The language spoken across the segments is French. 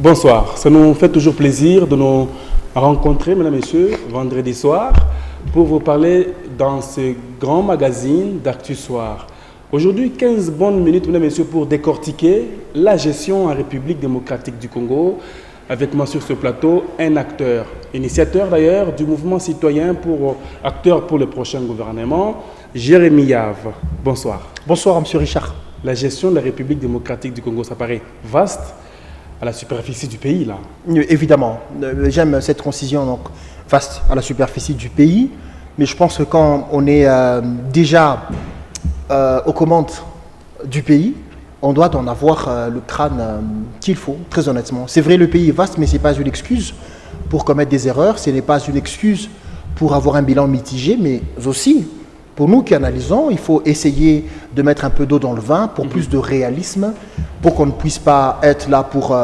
Bonsoir, ça nous fait toujours plaisir de nous rencontrer, mesdames et messieurs, vendredi soir, pour vous parler dans ce grand magazine d'Actu Soir. Aujourd'hui, 15 bonnes minutes, mesdames et messieurs, pour décortiquer la gestion en République démocratique du Congo. Avec moi sur ce plateau, un acteur, initiateur d'ailleurs du mouvement citoyen pour acteur pour le prochain gouvernement, Jérémy Yave. Bonsoir. Bonsoir, monsieur Richard. La gestion de la République démocratique du Congo, ça paraît vaste à la superficie du pays, là. Évidemment, j'aime cette concision, donc vaste à la superficie du pays, mais je pense que quand on est déjà aux commandes du pays, on doit en avoir le crâne qu'il faut, très honnêtement. C'est vrai, le pays est vaste, mais ce n'est pas une excuse pour commettre des erreurs, ce n'est pas une excuse pour avoir un bilan mitigé, mais aussi, pour nous qui analysons, il faut essayer de mettre un peu d'eau dans le vin pour plus de réalisme, pour qu'on ne puisse pas être là pour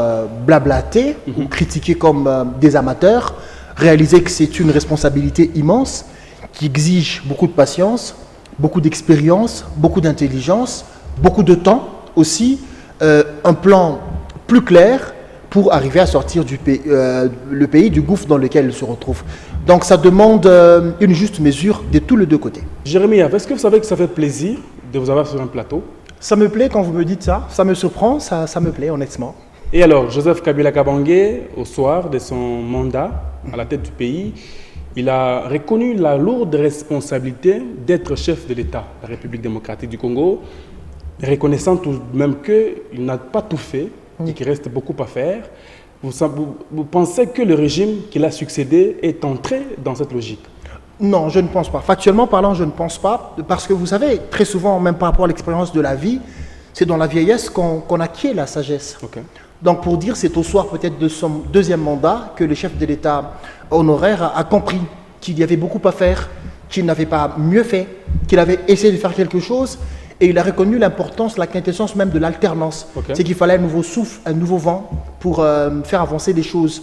blablater ou critiquer comme des amateurs, réaliser que c'est une responsabilité immense qui exige beaucoup de patience, beaucoup d'expérience, beaucoup d'intelligence, beaucoup de temps aussi, un plan plus clair pour arriver à sortir le pays du gouffre dans lequel il se retrouve. Donc ça demande une juste mesure de tous les deux côtés. Jérémy, est-ce que vous savez que ça fait plaisir de vous avoir sur un plateau? Ça me plaît quand vous me dites ça, ça me surprend, ça me plaît honnêtement. Et alors, Joseph Kabila Kabange, au soir de son mandat à la tête du pays, il a reconnu la lourde responsabilité d'être chef de l'État, la République démocratique du Congo, reconnaissant tout de même qu'il n'a pas tout fait et qu'il reste beaucoup à faire. Vous pensez que le régime qu'il a succédé est entré dans cette logique? Non, je ne pense pas. Factuellement parlant, je ne pense pas. Parce que vous savez, très souvent, même par rapport à l'expérience de la vie, c'est dans la vieillesse qu'on acquiert la sagesse. Okay. Donc pour dire, c'est au soir peut-être de son deuxième mandat que le chef de l'État honoraire a compris qu'il y avait beaucoup à faire, qu'il n'avait pas mieux fait, qu'il avait essayé de faire quelque chose. Et il a reconnu l'importance, la quintessence même de l'alternance. Okay. C'est qu'il fallait un nouveau souffle, un nouveau vent pour faire avancer les choses.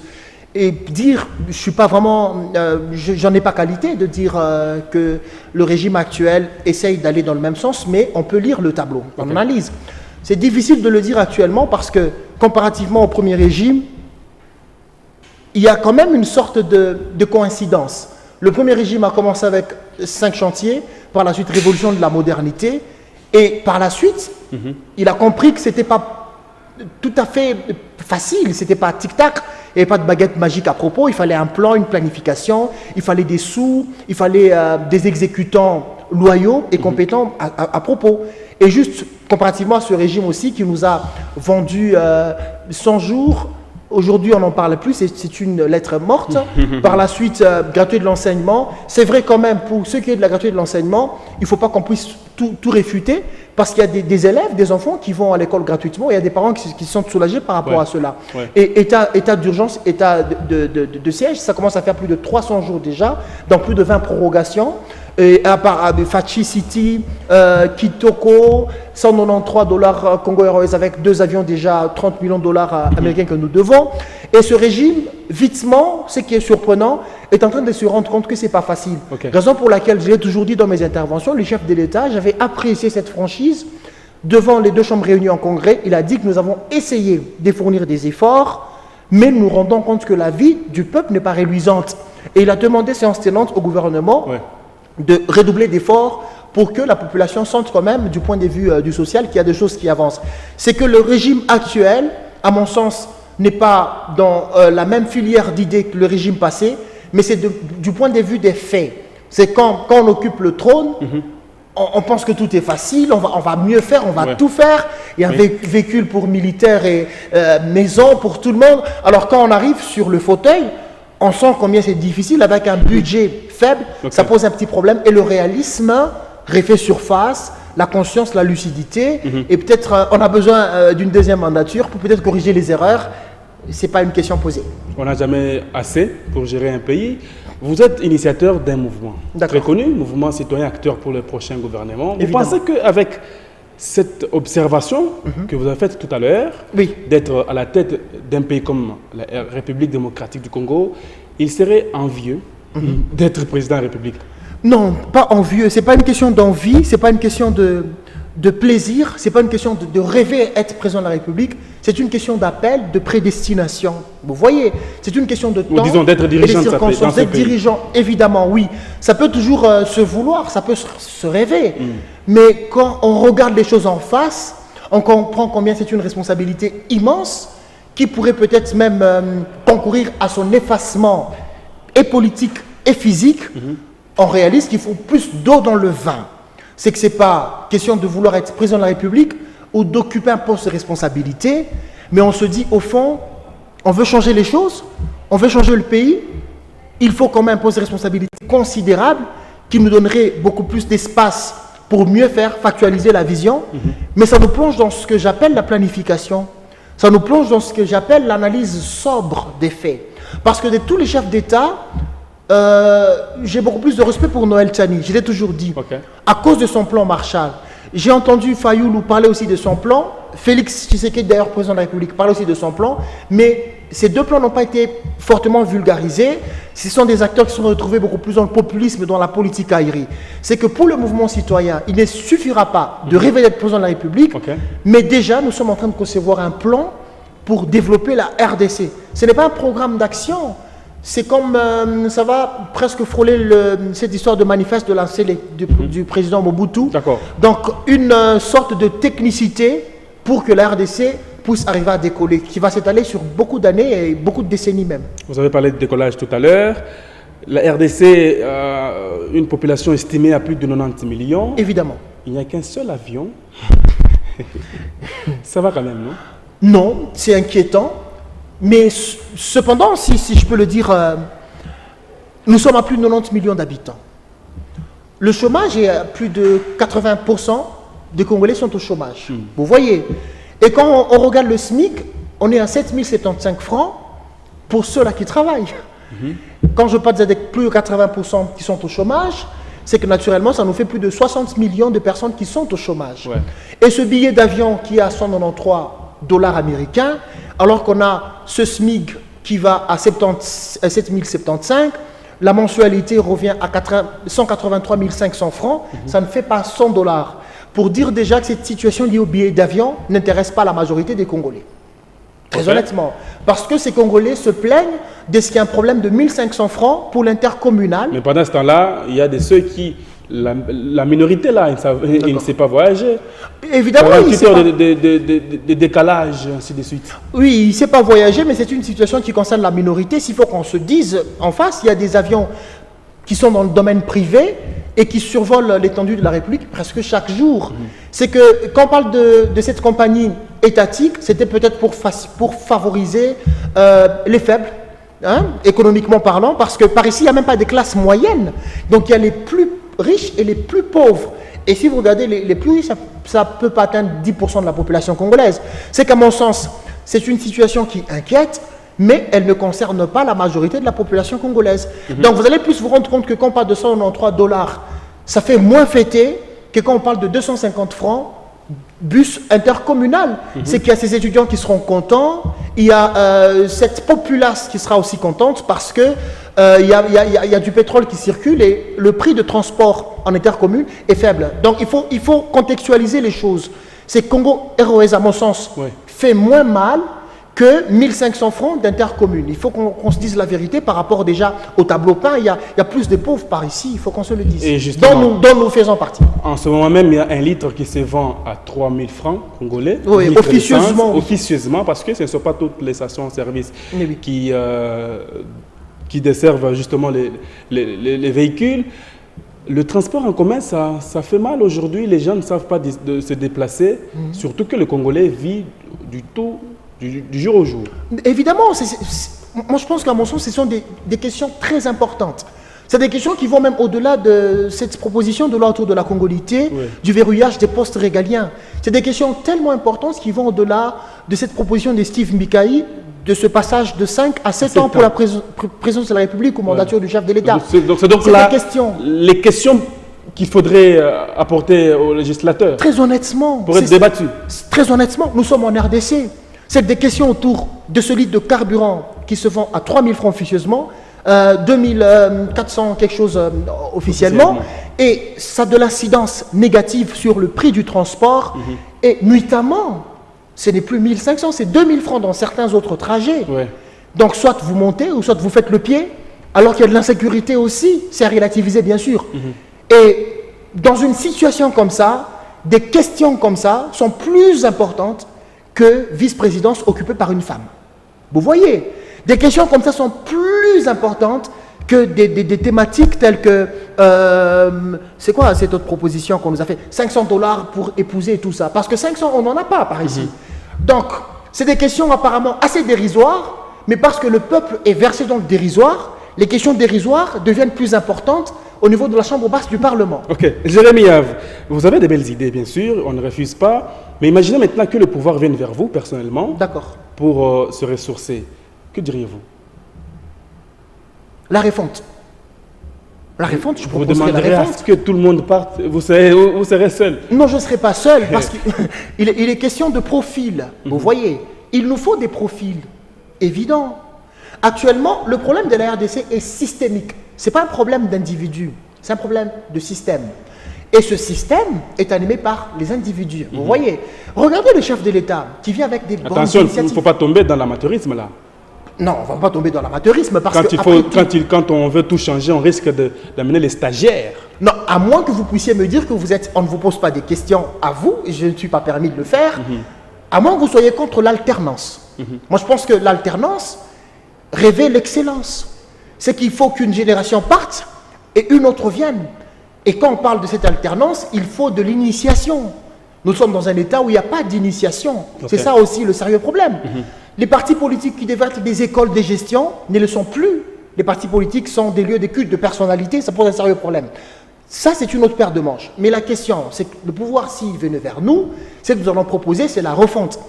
Et dire, je suis pas vraiment, j'en ai pas qualité de dire que le régime actuel essaye d'aller dans le même sens, mais on peut lire le tableau, on analyse. C'est difficile de le dire actuellement parce que comparativement au premier régime, il y a quand même une sorte de coïncidence. Le premier régime a commencé avec 5 chantiers, par la suite révolution de la modernité, et par la suite, il a compris que ce n'était pas tout à fait facile, ce n'était pas tic-tac, il n'y avait pas de baguette magique à propos, il fallait un plan, une planification, il fallait des sous, il fallait des exécutants loyaux et compétents à propos. Et juste comparativement à ce régime aussi qui nous a vendu 100 jours, aujourd'hui on n'en parle plus, c'est une lettre morte. Par la suite, gratuité de l'enseignement. C'est vrai quand même, pour ce qui est de la gratuité de l'enseignement, il ne faut pas qu'on puisse tout réfuter, parce qu'il y a des élèves, des enfants qui vont à l'école gratuitement, et il y a des parents qui sont soulagés par rapport à cela. Ouais. Et état d'urgence, état de siège, ça commence à faire plus de 300 jours déjà, dans plus de 20 prorogations. Et à part Fachi City, Kitoko, $193 Congo Airways avec 2 avions déjà, $30 millions américains que nous devons. Et ce régime, vitement, ce qui est surprenant, est en train de se rendre compte que ce n'est pas facile. Okay. Raison pour laquelle, je l'ai toujours dit dans mes interventions, le chef de l'État, j'avais apprécié cette franchise. Devant les 2 chambres réunies en congrès, il a dit que nous avons essayé de fournir des efforts, mais nous nous rendons compte que la vie du peuple n'est pas réluisante. Et il a demandé séance tenante au gouvernement de redoubler d'efforts pour que la population sente quand même, du point de vue du social, qu'il y a des choses qui avancent. C'est que le régime actuel, à mon sens, n'est pas dans la même filière d'idées que le régime passé, mais c'est du point de vue des faits. C'est quand on occupe le trône, on pense que tout est facile, on va mieux faire, on va tout faire. Il y a un véhicule pour militaires et maison pour tout le monde. Alors quand on arrive sur le fauteuil, on sent combien c'est difficile avec un budget faible, ça pose un petit problème. Et le réalisme refait surface, la conscience, la lucidité, et peut-être on a besoin d'une deuxième mandature pour peut-être corriger les erreurs. Ce n'est pas une question posée. On n'a jamais assez pour gérer un pays. Vous êtes initiateur d'un mouvement très connu, mouvement citoyen acteur pour le prochain gouvernement. Vous pensez qu'avec cette observation que vous avez faite tout à l'heure, d'être à la tête d'un pays comme la République démocratique du Congo, il serait envieux d'être président de la République? Non, pas envieux. Ce n'est pas une question d'envie, ce n'est pas une question de plaisir, ce n'est pas une question de rêver être président de la République, c'est une question d'appel, de prédestination. Vous voyez, c'est une question de temps. Ou disons d'être dirigeant de circonstances. D'être dirigeant, évidemment, oui. Ça peut toujours se vouloir, ça peut se rêver. Mais quand on regarde les choses en face, on comprend combien c'est une responsabilité immense qui pourrait peut-être même concourir à son effacement et politique et physique. On réalise qu'il faut plus d'eau dans le vin. C'est que ce n'est pas question de vouloir être président de la République ou d'occuper un poste de responsabilité, mais on se dit, au fond, on veut changer les choses, on veut changer le pays, il faut quand même un poste de responsabilité considérable qui nous donnerait beaucoup plus d'espace pour mieux faire factualiser la vision, mais ça nous plonge dans ce que j'appelle la planification, ça nous plonge dans ce que j'appelle l'analyse sobre des faits. Parce que de tous les chefs d'État, j'ai beaucoup plus de respect pour Noël Tchani, je l'ai toujours dit, à cause de son plan Marshall. J'ai entendu Fayoulou parler aussi de son plan, Félix Tshisekedi, d'ailleurs président de la République, parle aussi de son plan, mais ces deux plans n'ont pas été fortement vulgarisés. Ce sont des acteurs qui se sont retrouvés beaucoup plus dans le populisme et dans la politique aérienne. C'est que pour le mouvement citoyen, il ne suffira pas de rêver d'être président de la République, mais déjà nous sommes en train de concevoir un plan pour développer la RDC. Ce n'est pas un programme d'action. C'est comme, ça va presque frôler cette histoire de manifeste de lancé du président Mobutu. Donc, une sorte de technicité pour que la RDC puisse arriver à décoller, qui va s'étaler sur beaucoup d'années et beaucoup de décennies même. Vous avez parlé de décollage tout à l'heure. La RDC a une population estimée à plus de 90 millions. Évidemment. Il n'y a qu'un seul avion. Ça va quand même, non? Non, c'est inquiétant. Mais cependant, si je peux le dire, nous sommes à plus de 90 millions d'habitants. Le chômage est à plus de 80% des Congolais sont au chômage. Vous voyez. Et quand on regarde le SMIC, on est à 7075 francs pour ceux-là qui travaillent. Quand je parle avec plus de 80% qui sont au chômage, c'est que naturellement, ça nous fait plus de 60 millions de personnes qui sont au chômage. Et ce billet d'avion qui est à 193 $ américains, alors qu'on a ce SMIC qui va à 7075, la mensualité revient à 183 500 francs, ça ne fait pas 100 $. Pour dire déjà que cette situation liée au billet d'avion n'intéresse pas la majorité des Congolais. Très honnêtement. Parce que ces Congolais se plaignent de ce qu'il y a un problème de 1500 francs pour l'intercommunal. Mais pendant ce temps-là, il y a de ceux qui... La minorité, là, il ne sait pas voyager. Évidemment, il sait pas. De décalage, ainsi de suite. Oui, il ne sait pas voyager, mais c'est une situation qui concerne la minorité. S'il faut qu'on se dise, en face, il y a des avions qui sont dans le domaine privé et qui survolent l'étendue de la République presque chaque jour. C'est que quand on parle de cette compagnie étatique, c'était peut-être pour favoriser les faibles, économiquement parlant, parce que par ici, il n'y a même pas de classe moyenne. Donc, il y a les plus riches et les plus pauvres. Et si vous regardez les plus riches, ça ne peut pas atteindre 10% de la population congolaise. C'est qu'à mon sens, c'est une situation qui inquiète, mais elle ne concerne pas la majorité de la population congolaise. Donc vous allez plus vous rendre compte que quand on parle de 193 $, ça fait moins fêter que quand on parle de 250 francs bus intercommunal. C'est qu'il y a ces étudiants qui seront contents, il y a cette populace qui sera aussi contente parce que il y a du pétrole qui circule et le prix de transport en intercommune est faible. Donc il faut contextualiser les choses. C'est Congo ROS, à mon sens, fait moins mal que 1500 francs d'intercommune. Il faut qu'on se dise la vérité par rapport déjà au tableau peint. Il y a plus de pauvres par ici, il faut qu'on se le dise. Et dont nous faisons partie. En ce moment même, il y a un litre qui se vend à 3000 francs congolais. Oui, officieusement, parce que ce ne sont pas toutes les stations-service qui desservent justement les véhicules. Le transport en commun, ça fait mal aujourd'hui. Les gens ne savent pas se déplacer, surtout que le Congolais vit du jour au jour. Évidemment, moi je pense qu'à mon sens, ce sont des questions très importantes. C'est des questions qui vont même au-delà de cette proposition de loi autour de la congolité, du verrouillage des postes régaliens. C'est des questions tellement importantes qui vont au-delà de cette proposition de Steve Mikaï, de ce passage de 5 à 7 ans pour la présidence de la République ou mandature du chef de l'État. C'est donc là les questions qu'il faudrait apporter aux législateurs. Très honnêtement. Pour être débattues. Très honnêtement, nous sommes en RDC. C'est des questions autour de ce litre de carburant qui se vend à 3000 francs officieusement. 2400 quelque chose officiellement, et ça a de l'incidence négative sur le prix du transport, et nuitamment, ce n'est plus 1500, c'est 2000 francs dans certains autres trajets. Ouais. Donc soit vous montez, ou soit vous faites le pied, alors qu'il y a de l'insécurité aussi, c'est à relativiser bien sûr. Et dans une situation comme ça, des questions comme ça sont plus importantes que vice-présidence occupée par une femme. Vous voyez, des questions comme ça sont plus importantes que des thématiques telles que, c'est quoi cette autre proposition qu'on nous a fait, 500 $ pour épouser et tout ça. Parce que 500, on n'en a pas par ici. Donc, c'est des questions apparemment assez dérisoires, mais parce que le peuple est versé dans le dérisoire, les questions dérisoires deviennent plus importantes au niveau de la chambre basse du Parlement. Ok, Jérémy Yave, vous avez des belles idées, bien sûr, on ne refuse pas, mais imaginez maintenant que le pouvoir vienne vers vous, personnellement, pour se ressourcer. Que diriez-vous? La refonte. La refonte, je vous proposerai la demanderez à refonte. ce que tout le monde parte, vous serez seul. Non, je ne serai pas seul, parce qu'il est question de profil. Vous voyez, il nous faut des profils évidents. Actuellement, le problème de la RDC est systémique. Ce n'est pas un problème d'individu, c'est un problème de système. Et ce système est animé par les individus. Vous voyez, regardez le chef de l'État qui vient avec des bonnes Attention, il initiatives. ne faut pas tomber dans l'amateurisme là. Non, on ne va pas tomber dans l'amateurisme parce que Quand on veut tout changer, on risque d'amener les stagiaires. Non, à moins que vous puissiez me dire que on ne vous pose pas des questions à vous, et je ne suis pas permis de le faire, à moins que vous soyez contre l'alternance. Moi, je pense que l'alternance révèle l'excellence. C'est qu'il faut qu'une génération parte et une autre vienne. Et quand on parle de cette alternance, il faut de l'initiation. Nous sommes dans un état où il n'y a pas d'initiation. C'est ça aussi le sérieux problème. Les partis politiques qui devaient être des écoles de gestion ne le sont plus. Les partis politiques sont des lieux d'écoute de personnalité, ça pose un sérieux problème. Ça, c'est une autre paire de manches. Mais la question, c'est que le pouvoir, s'il venait vers nous, ce que nous allons proposer, c'est la refonte.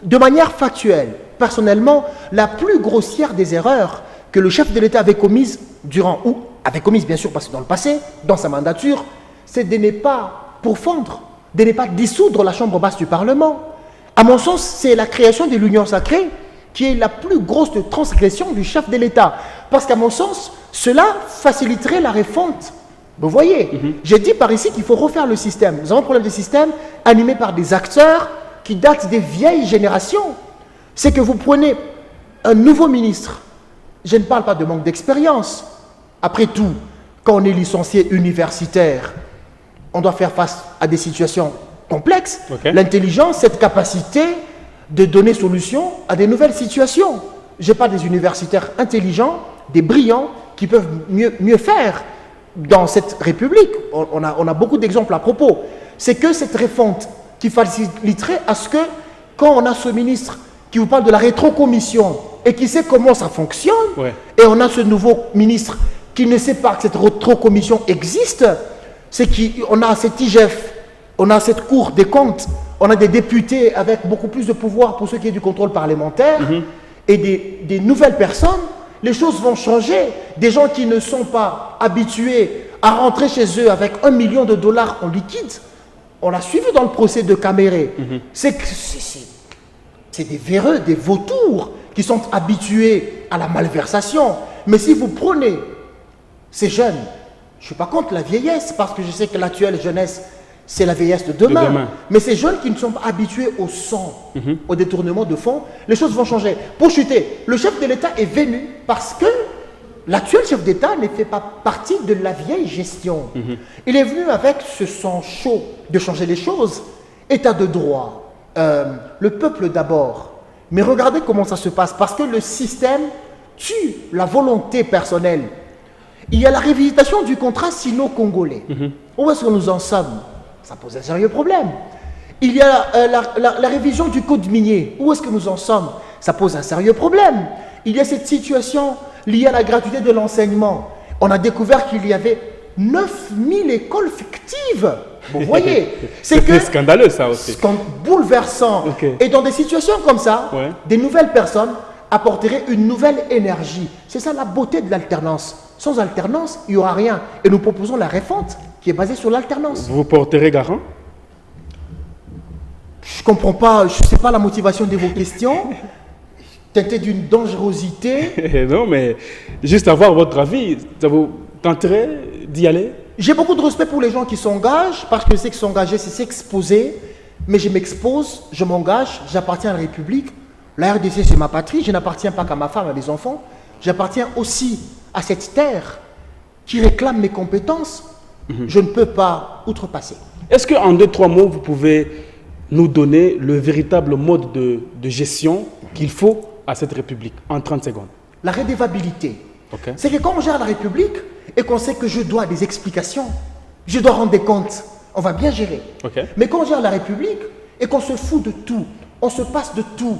De manière factuelle, personnellement, la plus grossière des erreurs que le chef de l'État avait commises bien sûr, parce que dans le passé, dans sa mandature, c'est de ne pas pourfendre, de ne pas dissoudre la chambre basse du Parlement. À mon sens, c'est la création de l'union sacrée qui est la plus grosse transgression du chef de l'État. Parce qu'à mon sens, cela faciliterait la refonte. Vous voyez, j'ai dit par ici qu'il faut refaire le système. Nous avons un problème de système animé par des acteurs qui datent des vieilles générations. C'est que vous prenez un nouveau ministre. Je ne parle pas de manque d'expérience. Après tout, quand on est licencié universitaire, on doit faire face à des situations complexes. L'intelligence, cette capacité de donner solution à des nouvelles situations. Je parle des universitaires intelligents, des brillants, qui peuvent mieux faire dans cette République. On a beaucoup d'exemples à propos. C'est que cette refonte qui faciliterait à ce que, quand on a ce ministre qui vous parle de la rétrocommission et qui sait comment ça fonctionne, et on a ce nouveau ministre qui ne sait pas que cette rétrocommission existe, c'est qu'on a cet IGF, on a cette Cour des comptes, on a des députés avec beaucoup plus de pouvoir pour ce qui est du contrôle parlementaire, et des nouvelles personnes, les choses vont changer. Des gens qui ne sont pas habitués à rentrer chez eux avec $1 million en liquide, on l'a suivi dans le procès de Caméré. C'est des véreux, des vautours qui sont habitués à la malversation. Mais si vous prenez ces jeunes, je ne suis pas contre la vieillesse, parce que je sais que l'actuelle jeunesse, c'est la vieillesse de demain. Mais ces jeunes qui ne sont pas habitués au sang, au détournement de fonds, les choses vont changer. Pour chuter, le chef de l'État est venu parce que l'actuel chef d'État ne fait pas partie de la vieille gestion. Il est venu avec ce sang chaud de changer les choses. État de droit, le peuple d'abord. Mais regardez comment ça se passe, parce que le système tue la volonté personnelle. Il y a la révisitation du contrat sino-congolais. Où est-ce que nous en sommes? Ça pose un sérieux problème. Il y a la révision du code minier. Où est-ce que nous en sommes? Ça pose un sérieux problème. Il y a cette situation liée à la gratuité de l'enseignement. On a découvert qu'il y avait 9000 écoles fictives. Vous voyez, c'est scandaleux ça aussi. Bouleversant. Et dans des situations comme ça, des nouvelles personnes apporteraient une nouvelle énergie. C'est ça la beauté de l'alternance. Sans alternance, il n'y aura rien. Et nous proposons la refonte qui est basée sur l'alternance. Vous porterez garant? Je ne comprends pas, je ne sais pas la motivation de vos questions. teinté d'une dangerosité. Non, mais juste avoir votre avis, ça vous tenterait d'y aller? J'ai beaucoup de respect pour les gens qui s'engagent, parce que c'est que s'engager, c'est s'exposer. Mais je m'expose, je m'engage, j'appartiens à la République. La RDC, c'est ma patrie, je n'appartiens pas qu'à ma femme, à mes enfants. J'appartiens aussi à cette terre qui réclame mes compétences. Je ne peux pas outrepasser. Est-ce qu'en 2-3 mots, vous pouvez nous donner le véritable mode de gestion qu'il faut à cette République, en 30 secondes? La redevabilité. Okay. C'est que quand on gère la République et qu'on sait que je dois des explications, je dois rendre des comptes, on va bien gérer. Okay. Mais quand on gère la République et qu'on se fout de tout, on se passe de tout,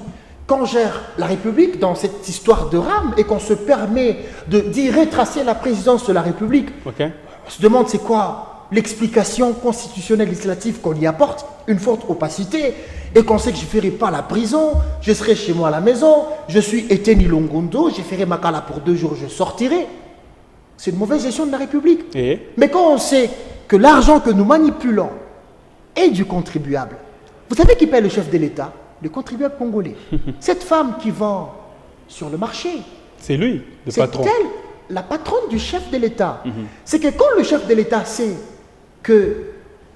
quand on gère la République dans cette histoire de rame et qu'on se permet d'y retracer la présidence de la République, okay, on se demande c'est quoi l'explication constitutionnelle législative qu'on y apporte, une forte opacité, et qu'on sait que je ne ferai pas la prison, je serai chez moi à la maison, je suis Eteni Longondo, je ferai ma cala pour 2 jours, je sortirai. C'est une mauvaise gestion de la République. Mais quand on sait que l'argent que nous manipulons est du contribuable, vous savez qui paie le chef de l'État? Le contribuable congolais. Cette femme qui vend sur le marché, c'est lui, le patron. C'est elle, la patronne du chef de l'État. C'est que quand le chef de l'État sait que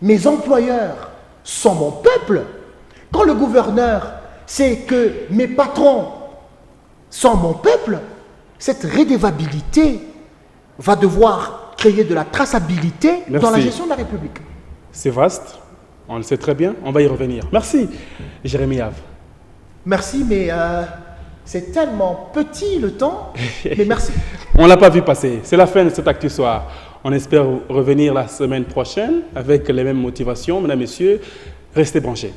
mes employeurs sont mon peuple, quand le gouverneur sait que mes patrons sont mon peuple, cette redevabilité va devoir créer de la traçabilité dans la gestion de la République. C'est vaste, on le sait très bien, on va y revenir. Merci, Jérémy Have. Merci, mais c'est tellement petit le temps, mais merci. On ne l'a pas vu passer, c'est la fin de cet Actu Soir. On espère revenir la semaine prochaine avec les mêmes motivations. Mesdames, Messieurs, restez branchés.